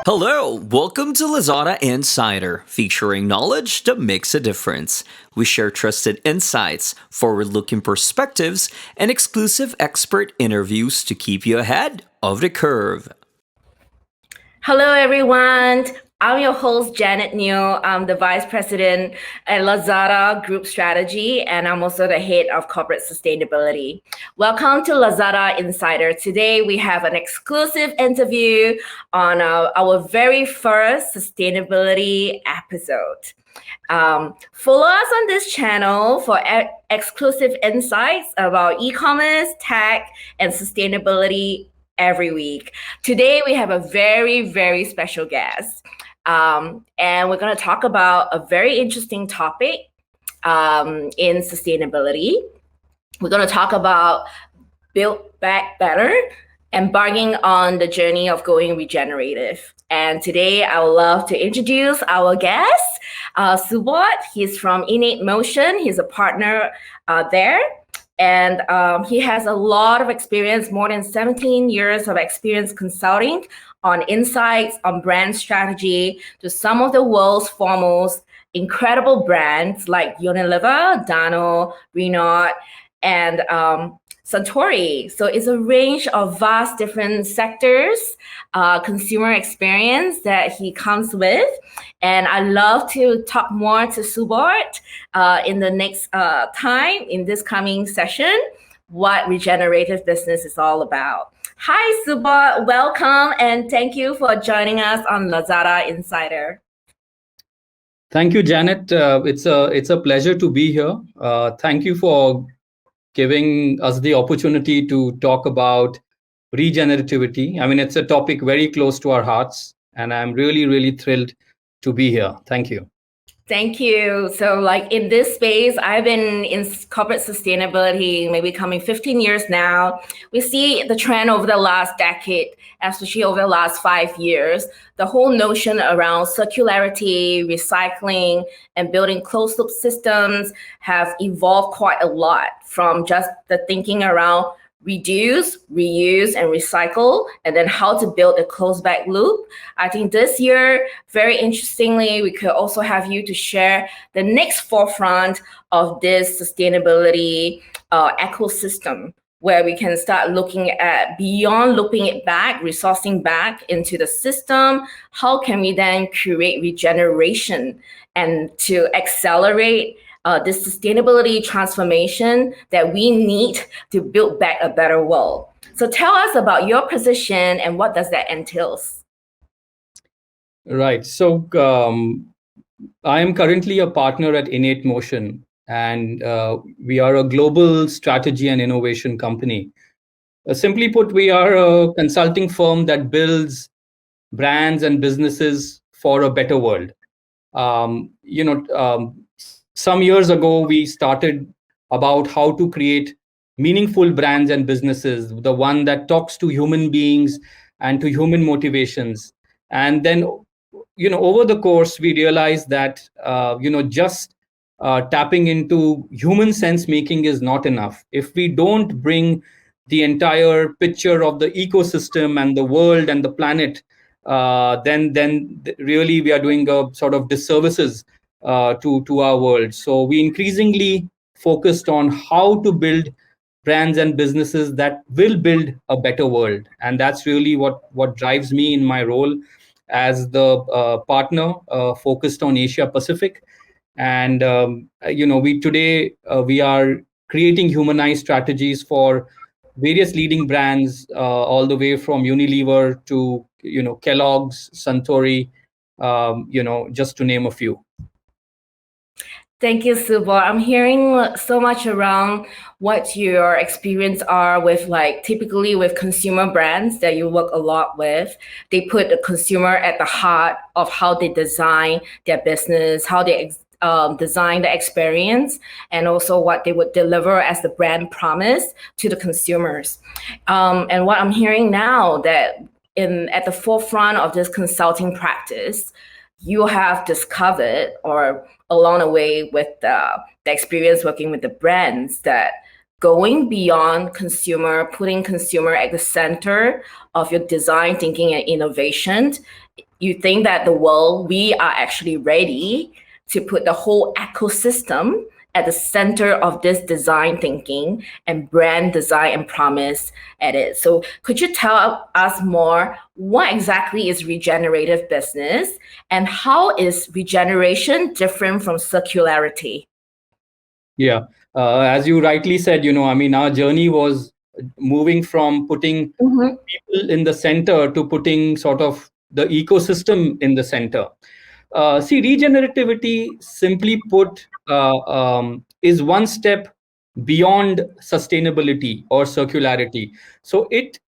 Hello, welcome to Lazada Insider, featuring knowledge that makes a difference. We share trusted insights, forward looking perspectives, and exclusive expert interviews to keep you ahead of the curve. Hello, everyone. I'm your host, Janet New. I'm the Vice President at Lazada Group Strategy, and I'm also the Head of Corporate Sustainability. Welcome to Lazada Insider. Today, we have an exclusive interview on our very first sustainability episode. Follow us on this channel for exclusive insights about e-commerce, tech, and sustainability every week. Today, we have a very, very special guest. And we're going to talk about a very interesting topic in sustainability. We're going to talk about Build Back Better, embarking on the journey of going regenerative. And today, I would love to introduce our guest, Subodh. He's from Innate Motion. He's a partner there. And he has a lot of experience, more than 17 years of experience consulting on insights, on brand strategy to some of the world's foremost incredible brands like Unilever, Danone, Renault, and Suntory. So it's a range of vast different sectors, consumer experience that he comes with. And I love to talk more to Subodh in the next time in this coming session, what regenerative business is all about. Hi, Subodh. Welcome, and thank you for joining us on Lazada Insider. Thank you, Janet. It's a pleasure to be here. Thank you for giving us the opportunity to talk about regenerativity. I mean, it's a topic very close to our hearts, and I'm really, really thrilled to be here. Thank you. Thank you. So like in this space, I've been in corporate sustainability, maybe coming 15 years now. We see the trend over the last decade, especially over the last 5 years, the whole notion around circularity, recycling, and building closed loop systems have evolved quite a lot from just the thinking around reduce, reuse, and recycle, and then how to build a closed back loop. I think this year, very interestingly, we could also have you to share the next forefront of this sustainability ecosystem, where we can start looking at beyond looping it back, resourcing back into the system. How can we then create regeneration and to accelerate this sustainability transformation that we need to build back a better world? So tell us about your position and what does that entails? Right. So I am currently a partner at Innate Motion, and we are a global strategy and innovation company. Simply put, we are a consulting firm that builds brands and businesses for a better world. Some years ago, we started about how to create meaningful brands and businesses, the one that talks to human beings and to human motivations. And then, over the course, we realized that, just tapping into human sense making is not enough. If we don't bring the entire picture of the ecosystem and the world and the planet, then really we are doing a sort of disservices to our world. So we increasingly focused on how to build brands and businesses that will build a better world, and that's really what drives me in my role as the partner focused on Asia Pacific. And we are creating humanized strategies for various leading brands, all the way from Unilever to Kellogg's, Suntory, just to name a few. Thank you, Subodh. I'm hearing so much around what your experience are with, like, typically with consumer brands that you work a lot with. They put the consumer at the heart of how they design their business, how they design the experience, and also what they would deliver as the brand promise to the consumers. And what I'm hearing now that at the forefront of this consulting practice, you have discovered, or along the way with the experience working with the brands, that going beyond consumer, putting consumer at the center of your design thinking and innovation, you think that we are actually ready to put the whole ecosystem at the center of this design thinking and brand design and promise at it. So could you tell us more what exactly is regenerative business and how is regeneration different from circularity? Yeah. As you rightly said, our journey was moving from putting people in the center to putting sort of the ecosystem in the center. See, regenerativity, simply put, is one step beyond sustainability or circularity. So it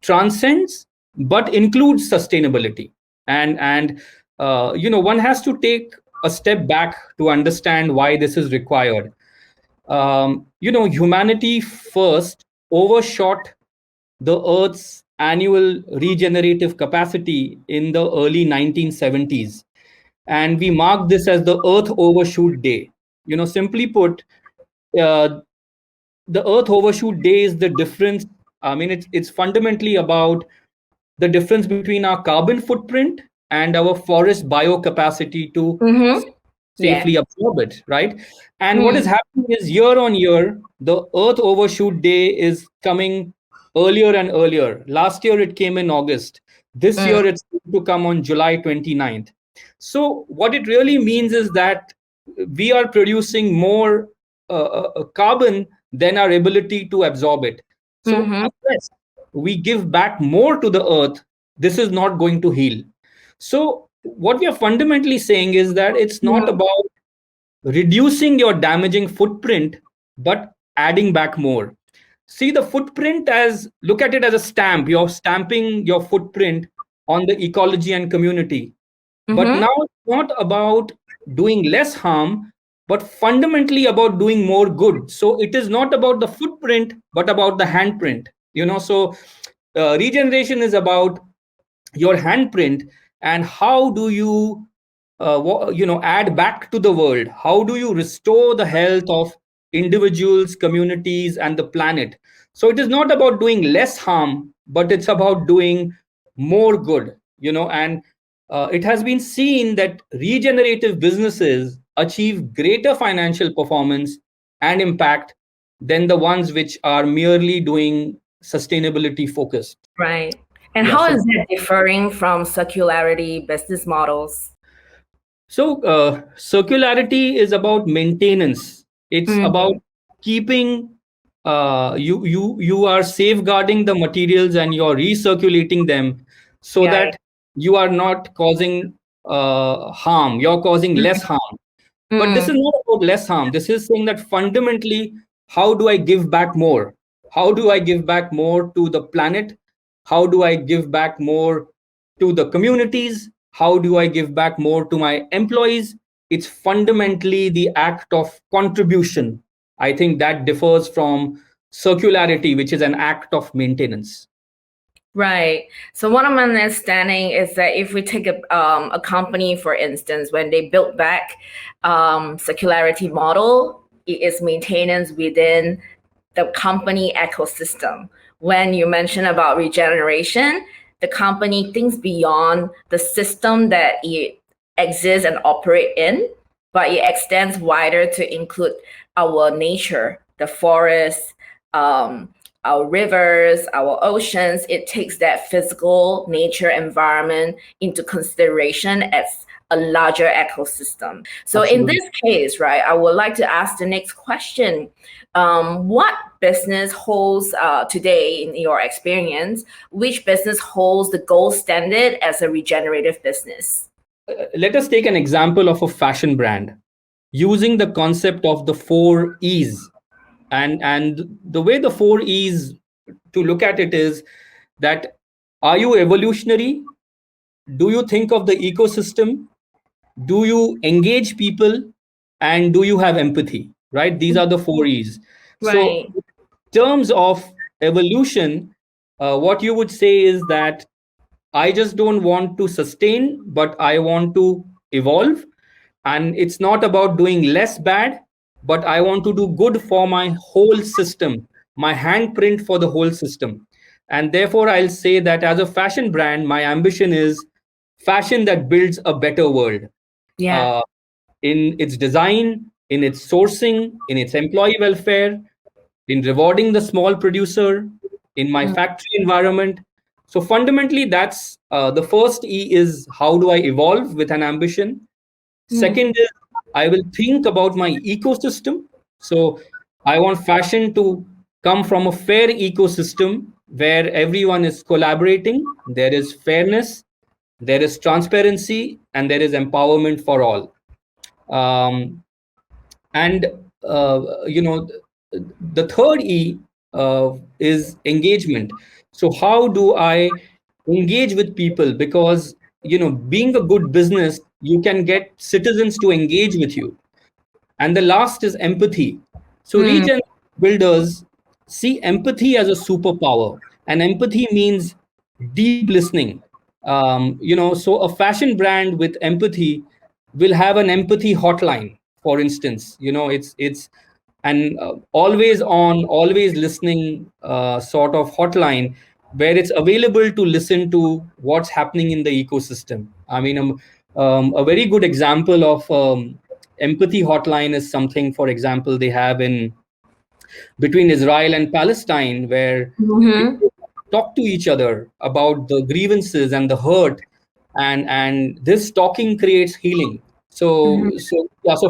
transcends but includes sustainability, and one has to take a step back to understand why this is required. Humanity first overshot the Earth's annual regenerative capacity in the early 1970s. And we mark this as the Earth Overshoot Day. Simply put, uh, the Earth Overshoot Day is the difference. I mean, it's fundamentally about the difference between our carbon footprint and our forest biocapacity to safely absorb it, right? And what is happening is year on year, the Earth Overshoot Day is coming earlier and earlier. Last year, it came in August. This year, it's going to come on July 29th. So what it really means is that we are producing more carbon than our ability to absorb it. So unless we give back more to the earth, this is not going to heal. So what we are fundamentally saying is that it's not about reducing your damaging footprint, but adding back more. See the footprint as, look at it as a stamp. You're stamping your footprint on the ecology and community. But now it's not about doing less harm, but fundamentally about doing more good. So it is not about the footprint, but about the handprint. So regeneration is about your handprint, and how do you add back to the world? How do you restore the health of individuals, communities, and the planet? So it is not about doing less harm, but it's about doing more good. And it has been seen that regenerative businesses achieve greater financial performance and impact than the ones which are merely doing sustainability focused. Right. And how is that differing from circularity business models? So circularity is about maintenance. It's about keeping you are safeguarding the materials and you're recirculating them so that you are not causing harm. You're causing less harm. But this is not about less harm. This is saying that fundamentally, how do I give back more? How do I give back more to the planet? How do I give back more to the communities? How do I give back more to my employees? It's fundamentally the act of contribution. I think that differs from circularity, which is an act of maintenance. Right. So what I'm understanding is that if we take a company, for instance, when they build back circularity model, it is maintenance within the company ecosystem. When you mention about regeneration, the company thinks beyond the system that it exists and operate in, but it extends wider to include our nature, the forest, our rivers, our oceans. It takes that physical nature environment into consideration as a larger ecosystem. So in this case, right, I would like to ask the next question. What business holds today, in your experience, which business holds the gold standard as a regenerative business? Let us take an example of a fashion brand using the concept of the 4 E's. And the way the 4 E's to look at it is that, are you evolutionary? Do you think of the ecosystem? Do you engage people? And do you have empathy? Right? These are the 4 E's. Right. So in terms of evolution, what you would say is that I just don't want to sustain, but I want to evolve. And it's not about doing less bad, but I want to do good for my whole system. my handprint for the whole system. And therefore, I'll say that as a fashion brand, my ambition is fashion that builds a better world. Yeah. Uh, in its design, in its sourcing, in its employee welfare, in rewarding the small producer, in my factory environment. So fundamentally, that's the first E is how do I evolve with an ambition. Second is I will think about my ecosystem. So I want fashion to come from a fair ecosystem where everyone is collaborating, there is fairness, there is transparency, and there is empowerment for all. Um, and you know, the third E is engagement. So how do I engage with people? Because being a good business, you can get citizens to engage with you. And the last is empathy. So Mm. region builders see empathy as a superpower, and empathy means deep listening. So a fashion brand with empathy will have an empathy hotline, for instance. It's an always on, always listening sort of hotline where it's available to listen to what's happening in the ecosystem. I mean, a very good example of empathy hotline is something, for example, they have in between Israel and Palestine, where Mm-hmm. people talk to each other about the grievances and the hurt, and this talking creates healing. So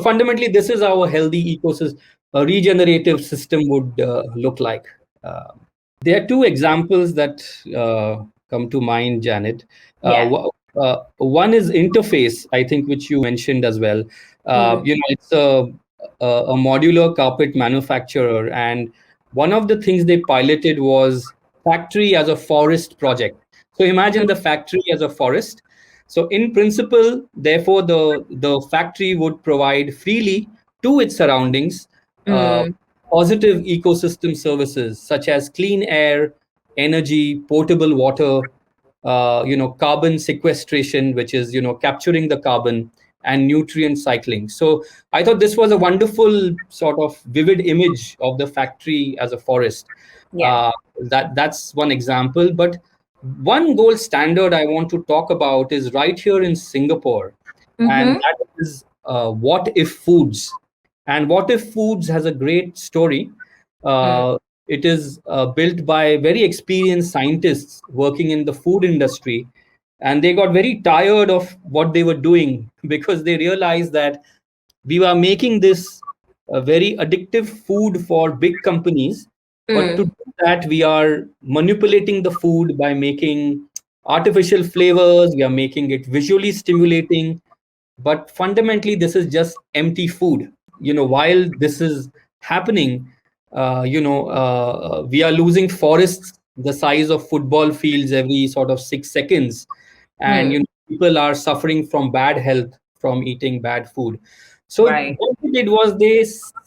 fundamentally, this is how a healthy ecosystem, a regenerative system would look like. Uh, there are two examples that come to mind, Janet. Yeah. One is interface, I think, which you mentioned as well. It's a modular carpet manufacturer, and one of the things they piloted was factory as a forest project. So imagine the factory as a forest. So in principle, therefore, the factory would provide freely to its surroundings uh, Mm. positive ecosystem services such as clean air, energy, potable water, carbon sequestration, which is capturing the carbon, and nutrient cycling. So I thought this was a wonderful sort of vivid image of the factory as a forest. Yeah. That's one example, but one gold standard I want to talk about is right here in Singapore, and Mm-hmm. that is What If Foods. And What If Foods has a great story. Mm. Uh, it is built by very experienced scientists working in the food industry, and they got very tired of what they were doing because they realized that we were making this very addictive food for big companies. But to Mm. do that, we are manipulating the food by making artificial flavors, we are making it visually stimulating, but fundamentally this is just empty food. While this is happening, we are losing forests the size of football fields every sort of 6 seconds, and Mm. people are suffering from bad health from eating bad food. So Right. what they did was they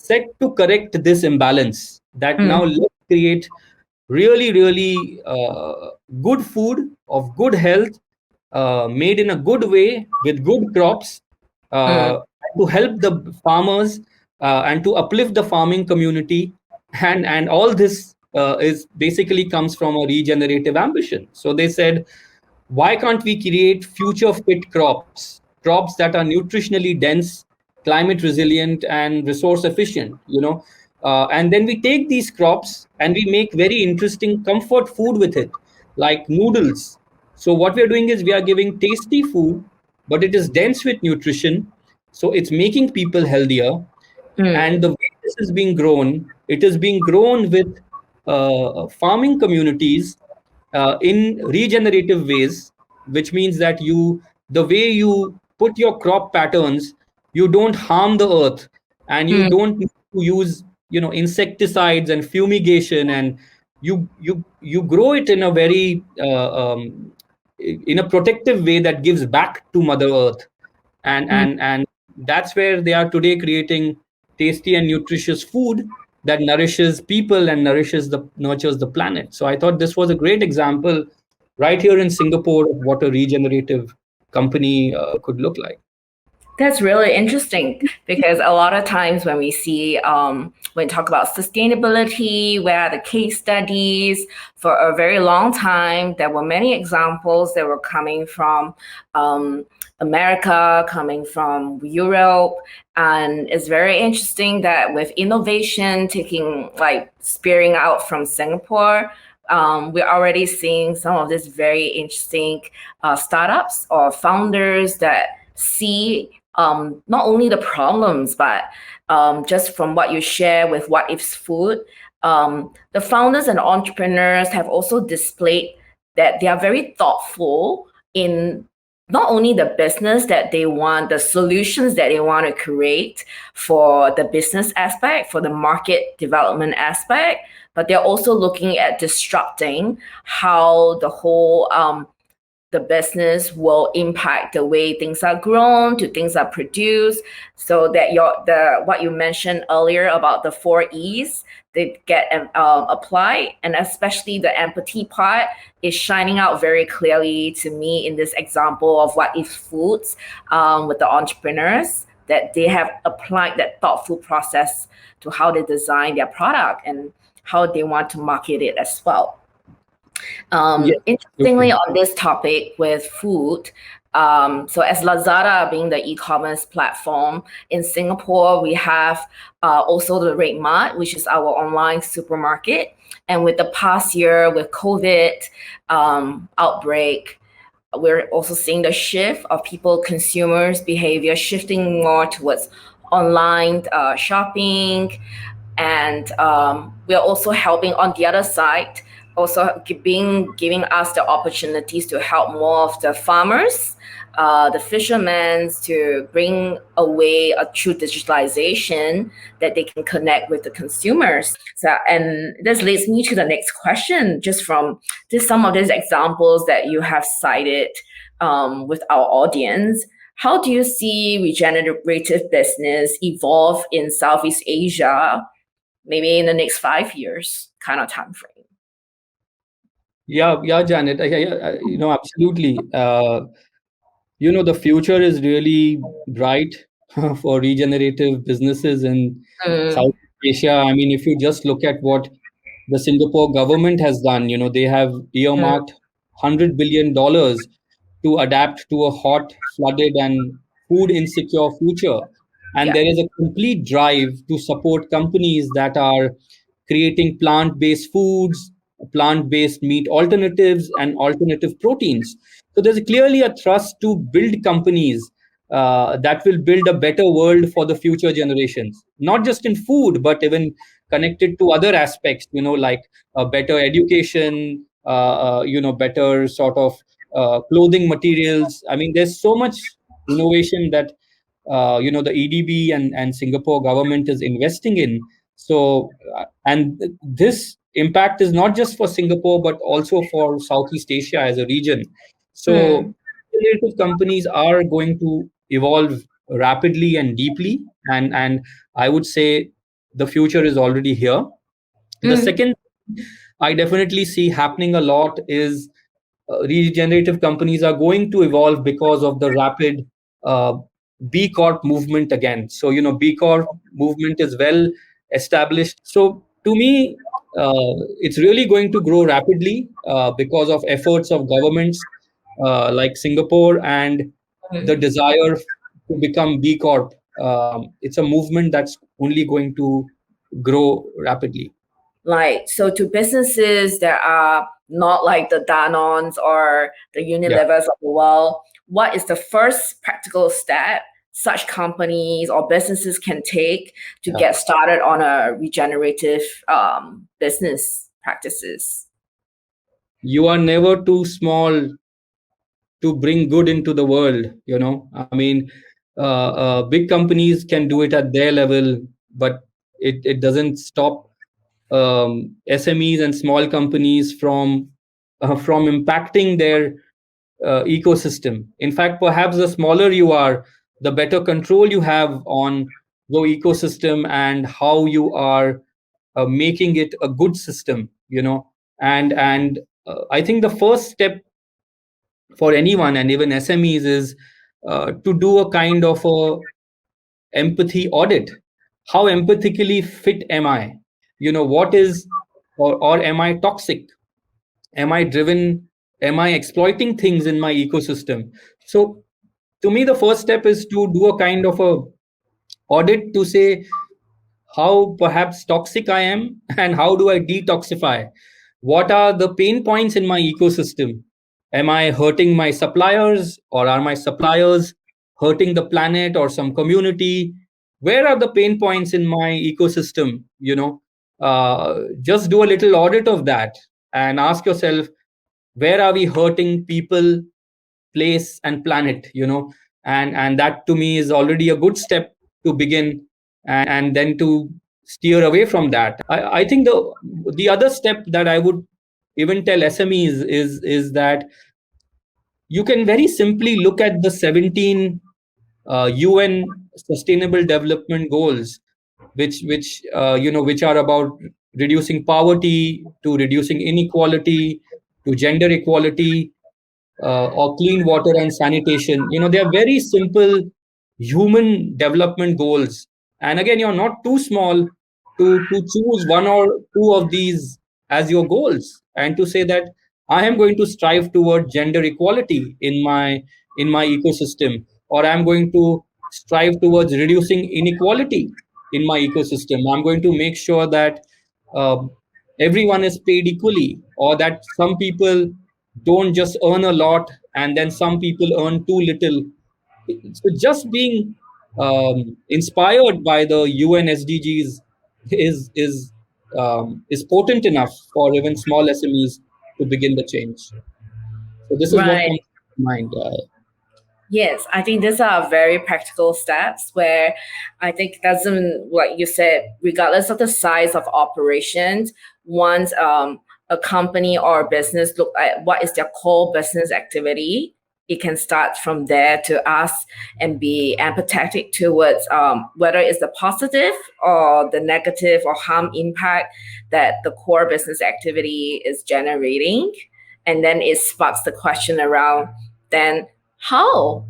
set to correct this imbalance, that now Mm. let's create really, really good food of good health, made in a good way with good crops, Mm. to help the farmers and to uplift the farming community. And all this is basically comes from a regenerative ambition. So they said, why can't we create future fit crops that are nutritionally dense, climate resilient, and resource efficient? And then we take these crops and we make very interesting comfort food with it, like noodles. So what we are doing is we are giving tasty food, but it is dense with nutrition, so it's making people healthier. Mm. And the way this is being grown, it is being grown with farming communities in regenerative ways, which means that the way you put your crop patterns, you don't harm the earth, and you Mm. don't need to use insecticides and fumigation, and you grow it in a very in a protective way that gives back to Mother Earth. And that's where they are today, creating tasty and nutritious food that nourishes people and nurtures the planet. So I thought this was a great example right here in Singapore of what a regenerative company could look like. That's really interesting because a lot of times when we see, when we talk about sustainability, where are the case studies? For a very long time, there were many examples that were coming from America, coming from Europe. And it's very interesting that with innovation taking, like, spearing out from Singapore, we're already seeing some of these very interesting startups or founders that see not only the problems, but just from what you share with What If's Food, the founders and entrepreneurs have also displayed that they are very thoughtful in not only the business that they want, the solutions that they want to create for the business aspect, for the market development aspect, but they're also looking at disrupting how the whole the business will impact the way things are grown, to things are produced, so that what you mentioned earlier about the 4 E's, they get applied, and especially the empathy part is shining out very clearly to me in this example of What If Foods with the entrepreneurs, that they have applied that thoughtful process to how they design their product and how they want to market it as well. Interestingly, on this topic with food, so as Lazada being the e-commerce platform in Singapore, we have also the RedMart, which is our online supermarket. And with the past year, with COVID outbreak, we're also seeing the shift of consumers' behavior shifting more towards online shopping. And we're also helping on the other side, also giving us the opportunities to help more of the farmers, the fishermen, to bring a way through digitalization that they can connect with the consumers. So, and this leads me to the next question, just from some of these examples that you have cited with our audience. How do you see regenerative business evolve in Southeast Asia, maybe in the next 5 years kind of time frame? Yeah, Janet. Absolutely. The future is really bright for regenerative businesses in South Asia. I mean, if you just look at what the Singapore government has done, they have earmarked $100 billion to adapt to a hot, flooded, and food insecure future. And there is a complete drive to support companies that are creating plant-based foods, plant-based meat alternatives, and alternative proteins. So there's clearly a thrust to build companies that will build a better world for the future generations, not just in food, but even connected to other aspects, like better education, better sort of clothing materials. I mean, there's so much innovation that, the EDB and Singapore government is investing in. So, and this impact is not just for Singapore, but also for Southeast Asia as a region. So, regenerative companies are going to evolve rapidly and deeply. And I would say the future is already here. The second I definitely see happening a lot is regenerative companies are going to evolve because of the rapid B Corp movement again. So, B Corp movement is well established. So, to me, it's really going to grow rapidly because of efforts of governments like Singapore and the desire to become B Corp. It's a movement that's only going to grow rapidly. Like, so to businesses that are not like the Danons or the Unilevers of the world, what is the first practical step such companies or businesses can take to get started on a regenerative business practices? You are never too small to bring good into the world. I mean, big companies can do it at their level, but it doesn't stop SMEs and small companies from impacting their ecosystem. In fact, perhaps the smaller you are, the better control you have on your ecosystem and how you are making it a good system. And I think the first step for anyone, and even SMEs, is to do a kind of a empathy audit. How empathically fit am I? What is, or am I toxic? Am I driven? Am I exploiting things in my ecosystem? So to me, the first step is to do a kind of a audit to say how perhaps toxic I am and how do I detoxify. What are the pain points in my ecosystem? Am I hurting my suppliers, or are my suppliers hurting the planet or some community? Where are the pain points in my ecosystem? Just do a little audit of that and ask yourself, where are we hurting people, place, and planet? And that to me is already a good step to begin, and then to steer away from that. I think the other step that I would even tell SMEs is that you can very simply look at the 17 UN Sustainable Development Goals, which are about reducing poverty, to reducing inequality, to gender equality, or clean water and sanitation. They are very simple human development goals. And again, you're not too small to choose one or two of these as your goals, and to say that I am going to strive toward gender equality in my ecosystem, or I'm going to strive towards reducing inequality in my ecosystem. I'm going to make sure that uh, everyone is paid equally, or that some people don't just earn a lot and then some people earn too little. So just being inspired by the UN SDGs is potent enough for even small SMEs to begin the change. So this is what Right. comes to mind. Yes, I think these are very practical steps where I think doesn't, like you said, regardless of the size of operations, once a company or a business look at what is their core business activity, it can start from there to ask and be empathetic towards whether it's the positive or the negative or harm impact that the core business activity is generating. And then it sparks the question around then how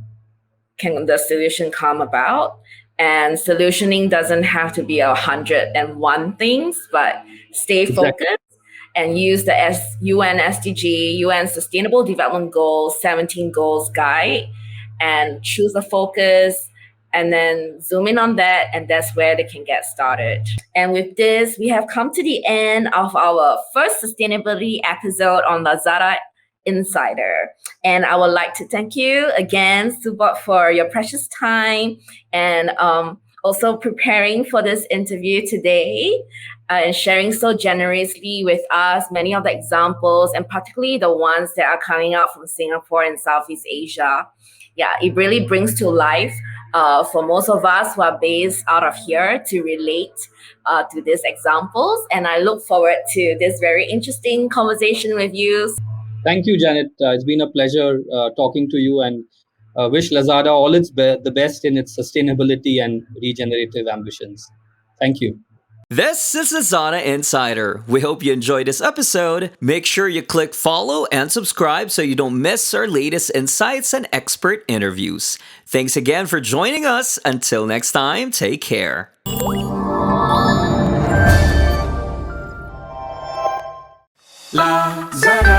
can the solution come about? And solutioning doesn't have to be 101 things, but stay Exactly. focused and use the UN SDG, UN Sustainable Development Goals, 17 Goals Guide, and choose a focus and then zoom in on that. And that's where they can get started. And with this, we have come to the end of our first sustainability episode on Lazada Insider. And I would like to thank you again, Subodh, for your precious time and also preparing for this interview today and sharing so generously with us many of the examples, and particularly the ones that are coming out from Singapore and Southeast Asia. Yeah, it really brings to life for most of us who are based out of here to relate to these examples. And I look forward to this very interesting conversation with you. Thank you, Janet. It's been a pleasure talking to you, and wish Lazada all the best in its sustainability and regenerative ambitions. Thank you. This is Lazada Insider. We hope you enjoyed this episode. Make sure you click follow and subscribe so you don't miss our latest insights and expert interviews. Thanks again for joining us. Until next time, take care. Lazada.